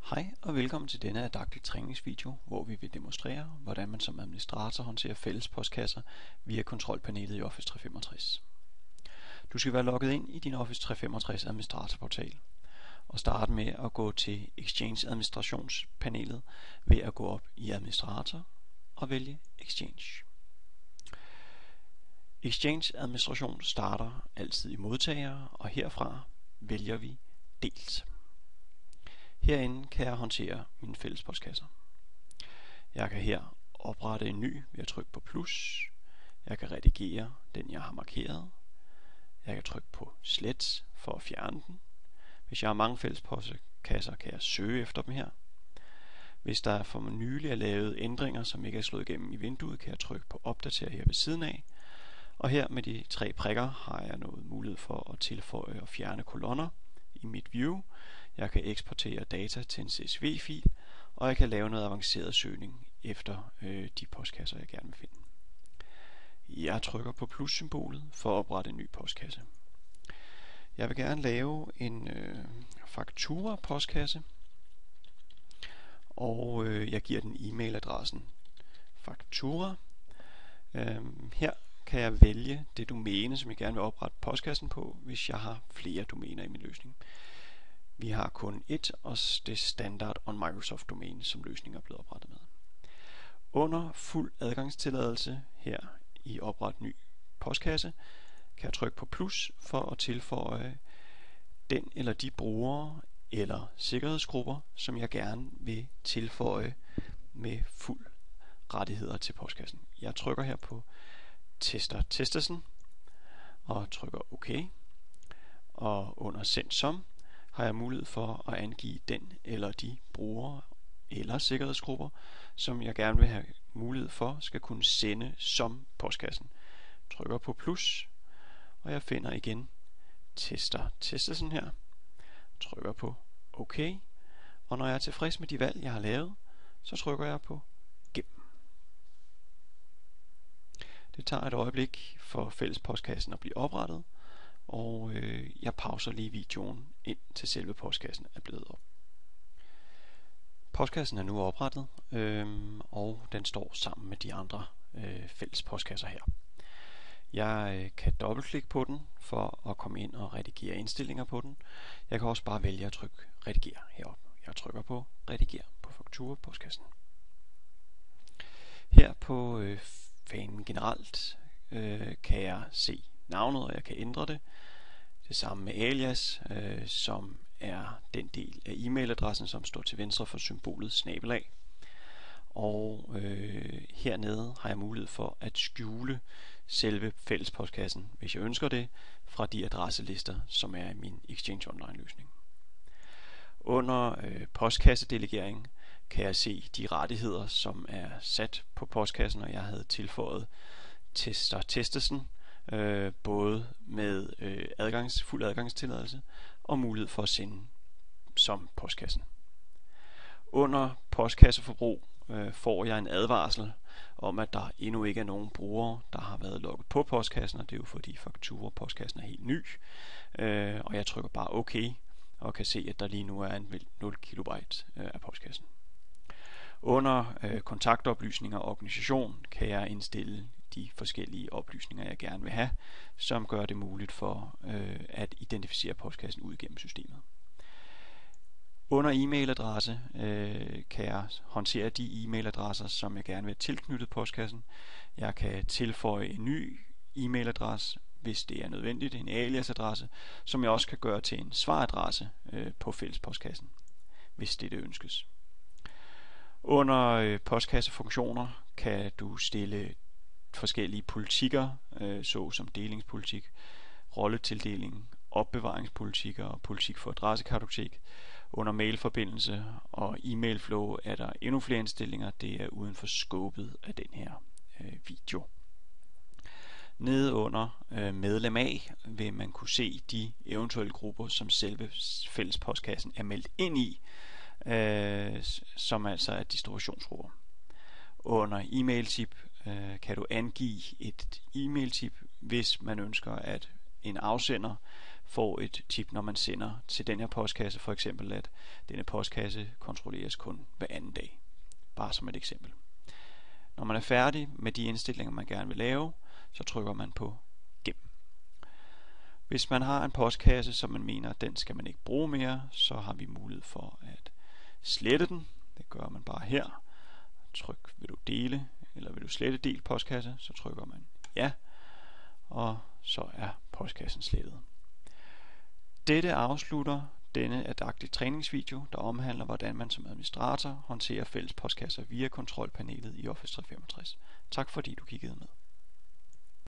Hej og velkommen til denne Adaptive træningsvideo, hvor vi vil demonstrere, hvordan man som administrator håndterer fælles postkasser via kontrolpanelet i Office 365. Du skal være logget ind i din Office 365 administratorportal og starte med at gå til Exchange administrationspanelet ved at gå op i administrator og vælge Exchange. Exchange administration starter altid i modtager, og herfra vælger vi delt. Herinde kan jeg håndtere mine fælles postkasser. Jeg kan her oprette en ny ved at trykke på plus. Jeg kan redigere den jeg har markeret. Jeg kan trykke på slet for at fjerne den. Hvis jeg har mange fælles postkasser, kan jeg søge efter dem her. Hvis der for nylig er lavet ændringer, som ikke er slået igennem i vinduet, kan jeg trykke på opdater her ved siden af. Og her med de tre prikker har jeg noget mulighed for at tilføje og fjerne kolonner i mit view. Jeg kan eksportere data til en CSV-fil, og jeg kan lave noget avanceret søgning efter de postkasser, jeg gerne vil finde. Jeg trykker på plus-symbolet for at oprette en ny postkasse. Jeg vil gerne lave en faktura-postkasse, og jeg giver den e-mailadressen faktura. Her kan jeg vælge det domæne, som jeg gerne vil oprette postkassen på, hvis jeg har flere domæner i min løsning. Vi har kun et, og det standard on Microsoft domæne, som løsningen er blevet oprettet med. Under fuld adgangstilladelse her i opret ny postkasse, kan jeg trykke på plus for at tilføje den eller de brugere eller sikkerhedsgrupper, som jeg gerne vil tilføje med fuld rettigheder til postkassen. Jeg trykker her på Testersen og trykker OK. Og under Send Som har jeg mulighed for at angive den eller de brugere eller sikkerhedsgrupper, som jeg gerne vil have mulighed for skal kunne sende som postkassen. Trykker på plus, og jeg finder igen Testersen her. Trykker på OK, og når jeg er tilfreds med de valg, jeg har lavet, så trykker jeg på Gem. Det tager et øjeblik for fælles postkassen at blive oprettet, og jeg pauser lige videoen indtil selve postkassen er blevet op. Postkassen er nu oprettet, og den står sammen med de andre fælles postkasser her. Jeg kan dobbeltklikke på den for at komme ind og redigere indstillinger på den. Jeg kan også bare vælge at trykke redigere heroppe. Jeg trykker på redigere på faktura-postkassen. Her på fanen generelt kan jeg se navnet, og jeg kan ændre det. Det samme med alias, som er den del af e-mailadressen, som står til venstre for symbolet @ og hernede har jeg mulighed for at skjule selve fællespostkassen, hvis jeg ønsker det, fra de adresselister, som er i min Exchange Online løsning. Under postkassedelegering kan jeg se de rettigheder, som er sat på postkassen, og jeg havde tilføjet Testersen, både med fuld adgangstilladelse og mulighed for at sende som postkassen. Under postkasseforbrug får jeg en advarsel om, at der endnu ikke er nogen brugere, der har været logget på postkassen, og det er jo fordi faktura-postkassen er helt ny, og jeg trykker bare OK og kan se, at der lige nu er en 0 KB af postkassen. Under kontaktoplysninger og organisation kan jeg indstille de forskellige oplysninger, jeg gerne vil have, som gør det muligt for at identificere postkassen ud gennem systemet. Under e-mailadresse kan jeg håndtere de e-mailadresser, som jeg gerne vil have tilknyttet postkassen. Jeg kan tilføje en ny e-mailadresse, hvis det er nødvendigt, en aliasadresse, som jeg også kan gøre til en svaradresse på fællespostkassen, hvis det ønskes. Under postkassefunktioner kan du stille forskellige politikker, såsom delingspolitik, rolletildeling, opbevaringspolitikker og politik for adressekartotek. Under mailforbindelse og e-mailflow er der endnu flere indstillinger. Det er uden for scopet af den her video. Nede under medlem af vil man kunne se de eventuelle grupper, som selve fælles postkassen er meldt ind i, som altså er distributionsgrupper. Under e-mail-tip kan du angive et e-mail-tip, hvis man ønsker, at en afsender får et tip, når man sender til den her postkasse, for eksempel at denne postkasse kontrolleres kun hver anden dag. Bare som et eksempel. Når man er færdig med de indstillinger, man gerne vil lave, så trykker man på Gem. Hvis man har en postkasse, som man mener, at den skal man ikke bruge mere, så har vi mulighed for at slette den. Det gør man bare her. Tryk, vil du dele, eller vil du slette del postkasse, så trykker man ja, og så er postkassen slettet. Dette afslutter denne Adaptive træningsvideo, der omhandler, hvordan man som administrator håndterer fælles postkasser via kontrolpanelet i Office 365. Tak fordi du kiggede med.